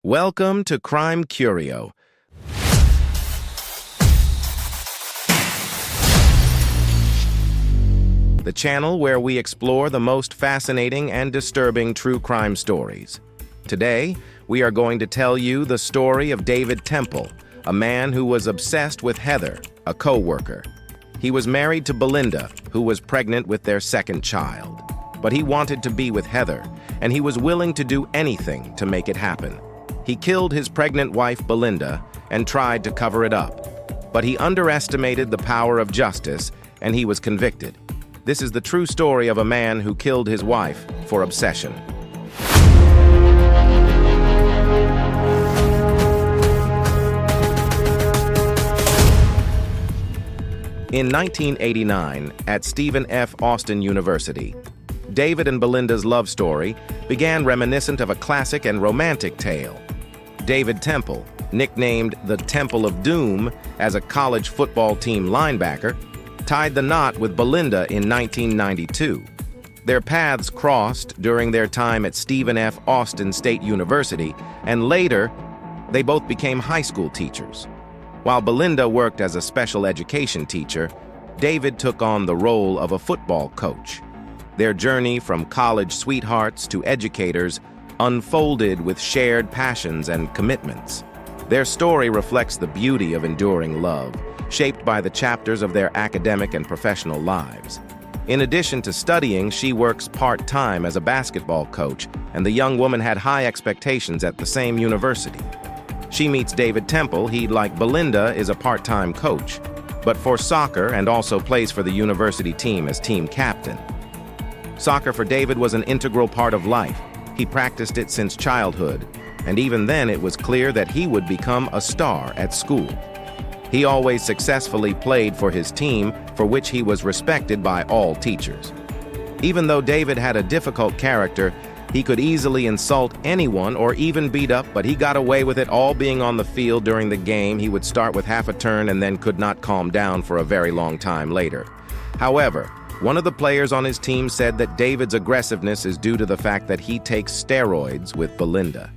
Welcome to Crime Curio, the channel where we explore the most fascinating and disturbing true crime stories. Today, we are going to tell you the story of David Temple, a man who was obsessed with Heather, a co-worker. He was married to Belinda, who was pregnant with their second child. But he wanted to be with Heather, and he was willing to do anything to make it happen. He killed his pregnant wife, Belinda, and tried to cover it up. But he underestimated the power of justice, and he was convicted. This is the true story of a man who killed his wife for obsession. In 1989, at Stephen F. Austin University, David and Belinda's love story began reminiscent of a classic and romantic tale. David Temple, nicknamed the Temple of Doom as a college football team linebacker, tied the knot with Belinda in 1992. Their paths crossed during their time at Stephen F. Austin State University, and later, they both became high school teachers. While Belinda worked as a special education teacher, David took on the role of a football coach. Their journey from college sweethearts to educators unfolded with shared passions and commitments. Their story reflects the beauty of enduring love, shaped by the chapters of their academic and professional lives. In addition to studying, she works part-time as a basketball coach, and the young woman had high expectations at the same university. She meets David Temple. He, like Belinda, is a part-time coach, but for soccer and also plays for the university team as team captain. Soccer for David was an integral part of life. He practiced it since childhood, and even then it was clear that he would become a star at school. He always successfully played for his team, for which he was respected by all teachers. Even though David had a difficult character, he could easily insult anyone or even beat up, but he got away with it all. Being on the field during the game, he would start with half a turn and then could not calm down for a very long time later. However, one of the players on his team said that David's aggressiveness is due to the fact that he takes steroids with Belinda.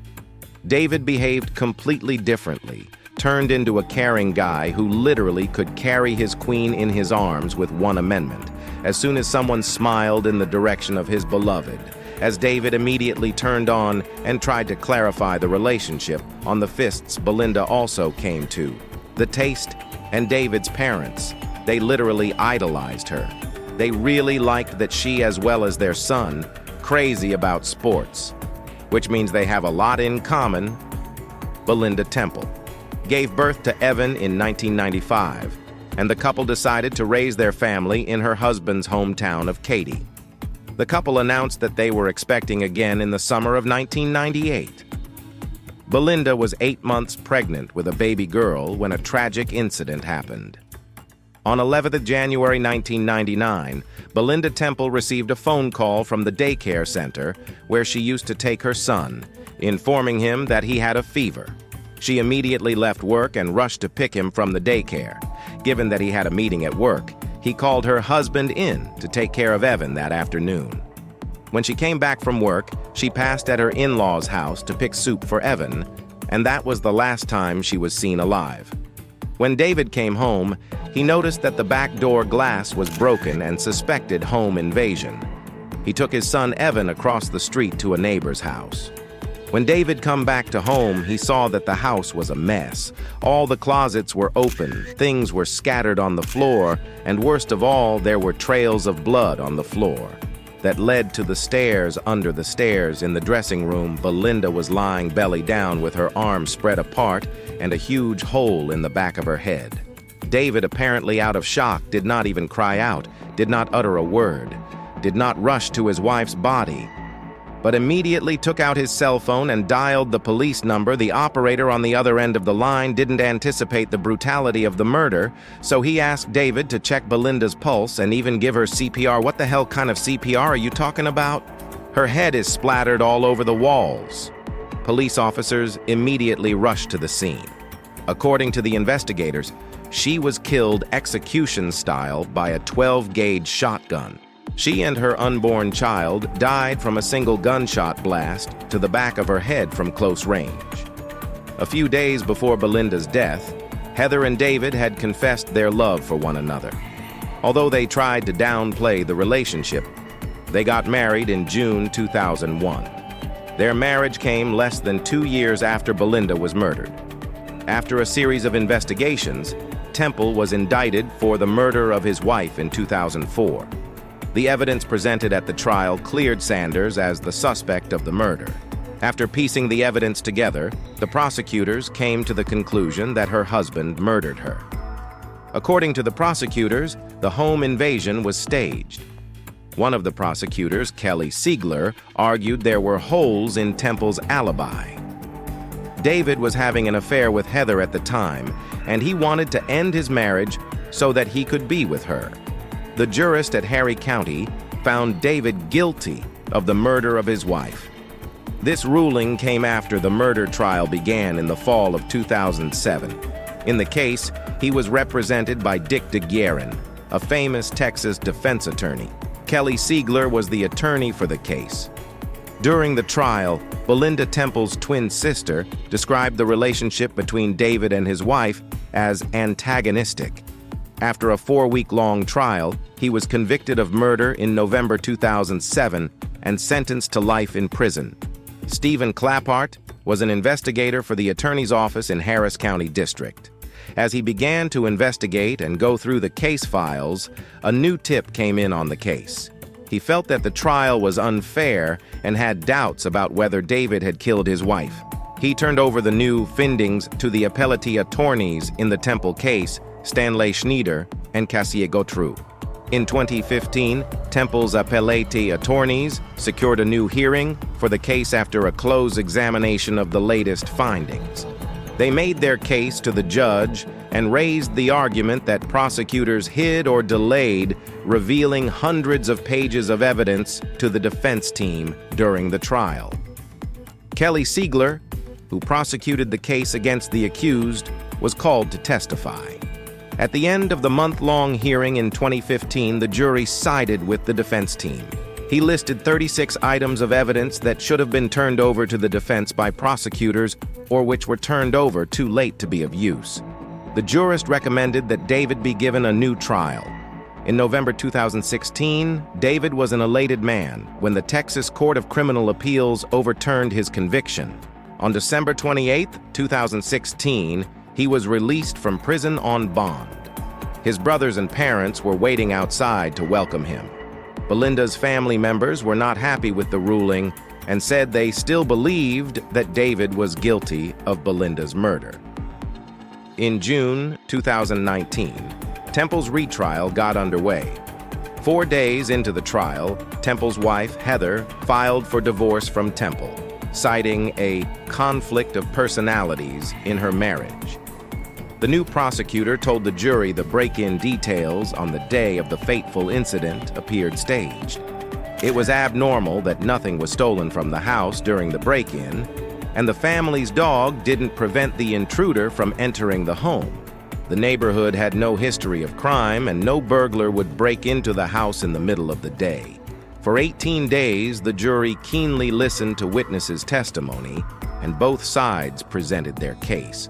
David behaved completely differently, turned into a caring guy who literally could carry his queen in his arms with one amendment, as soon as someone smiled in the direction of his beloved. As David immediately turned on and tried to clarify the relationship on the fists, Belinda also came to. The taste and David's parents, they literally idolized her. They really liked that she, as well as their son, crazy about sports, which means they have a lot in common. Belinda Temple gave birth to Evan in 1995, and the couple decided to raise their family in her husband's hometown of Katy. The couple announced that they were expecting again in the summer of 1998. Belinda was 8 months pregnant with a baby girl when a tragic incident happened. On 11th of January 1999, Belinda Temple received a phone call from the daycare center where she used to take her son, informing him that he had a fever. She immediately left work and rushed to pick him from the daycare. Given that he had a meeting at work, he called her husband in to take care of Evan that afternoon. When she came back from work, she passed at her in-laws' house to pick soup for Evan, and that was the last time she was seen alive. When David came home, he noticed that the back door glass was broken and suspected home invasion. He took his son Evan across the street to a neighbor's house. When David come back to home, he saw that the house was a mess. All the closets were open, things were scattered on the floor, and worst of all, there were trails of blood on the floor that led to the stairs. Under the stairs in the dressing room, Belinda was lying belly down with her arms spread apart and a huge hole in the back of her head. David, apparently out of shock, did not even cry out, did not utter a word, did not rush to his wife's body, but immediately took out his cell phone and dialed the police number. The operator on the other end of the line didn't anticipate the brutality of the murder, so he asked David to check Belinda's pulse and even give her CPR. What the hell kind of CPR are you talking about? Her head is splattered all over the walls. Police officers immediately rushed to the scene. According to the investigators, she was killed execution style by a 12-gauge shotgun. She and her unborn child died from a single gunshot blast to the back of her head from close range. A few days before Belinda's death, Heather and David had confessed their love for one another. Although they tried to downplay the relationship, they got married in June 2001. Their marriage came less than 2 years after Belinda was murdered. After a series of investigations, Temple was indicted for the murder of his wife in 2004. The evidence presented at the trial cleared Sanders as the suspect of the murder. After piecing the evidence together, the prosecutors came to the conclusion that her husband murdered her. According to the prosecutors, the home invasion was staged. One of the prosecutors, Kelly Siegler, argued there were holes in Temple's alibi. David was having an affair with Heather at the time, and he wanted to end his marriage so that he could be with her. The jurist at Harry County found David guilty of the murder of his wife. This ruling came after the murder trial began in the fall of 2007. In the case, he was represented by Dick DeGuerin, a famous Texas defense attorney. Kelly Siegler was the attorney for the case. During the trial, Belinda Temple's twin sister described the relationship between David and his wife as antagonistic. After a 4-week-long trial, he was convicted of murder in November 2007 and sentenced to life in prison. Stephen Claphart was an investigator for the attorney's office in Harris County District. As he began to investigate and go through the case files, a new tip came in on the case. He felt that the trial was unfair and had doubts about whether David had killed his wife. He turned over the new findings to the appellate attorneys in the Temple case, Stanley Schneider and Cassie Gautreau. In 2015, Temple's appellate attorneys secured a new hearing for the case after a close examination of the latest findings. They made their case to the judge and raised the argument that prosecutors hid or delayed revealing hundreds of pages of evidence to the defense team during the trial. Kelly Siegler, who prosecuted the case against the accused, was called to testify. At the end of the month-long hearing in 2015, the jury sided with the defense team. He listed 36 items of evidence that should have been turned over to the defense by prosecutors or which were turned over too late to be of use. The jurist recommended that David be given a new trial. In November 2016, David was an elated man when the Texas Court of Criminal Appeals overturned his conviction. On December 28, 2016, he was released from prison on bond. His brothers and parents were waiting outside to welcome him. Belinda's family members were not happy with the ruling and said they still believed that David was guilty of Belinda's murder. In June 2019, Temple's retrial got underway. 4 days into the trial, Temple's wife, Heather, filed for divorce from Temple, citing a conflict of personalities in her marriage. The new prosecutor told the jury the break-in details on the day of the fateful incident appeared staged. It was abnormal that nothing was stolen from the house during the break-in, and the family's dog didn't prevent the intruder from entering the home. The neighborhood had no history of crime, and no burglar would break into the house in the middle of the day. For 18 days, the jury keenly listened to witnesses' testimony, and both sides presented their case.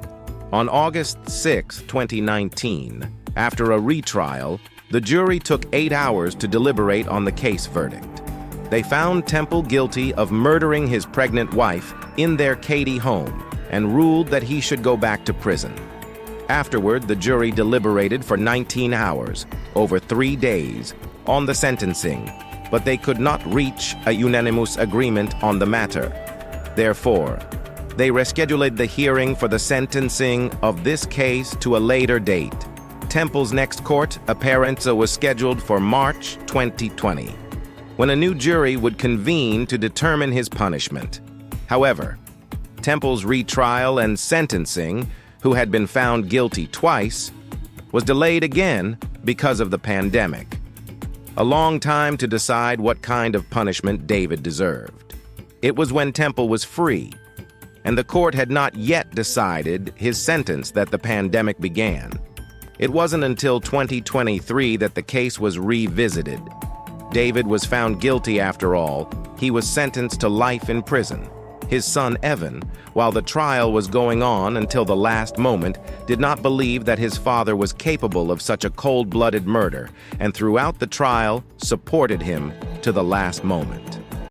On August 6, 2019, after a retrial, the jury took 8 hours to deliberate on the case verdict. They found Temple guilty of murdering his pregnant wife in their Katy home and ruled that he should go back to prison. Afterward, the jury deliberated for 19 hours, over 3 days, on the sentencing, but they could not reach a unanimous agreement on the matter. Therefore, they rescheduled the hearing for the sentencing of this case to a later date. Temple's next court appearance was scheduled for March 2020, when a new jury would convene to determine his punishment. However, Temple's retrial and sentencing, who had been found guilty twice, was delayed again because of the pandemic. A long time to decide what kind of punishment David deserved. It was when Temple was free, and the court had not yet decided his sentence that the pandemic began. It wasn't until 2023 that the case was revisited. David was found guilty after all. He was sentenced to life in prison. His son Evan, while the trial was going on until the last moment, did not believe that his father was capable of such a cold-blooded murder, and throughout the trial supported him to the last moment.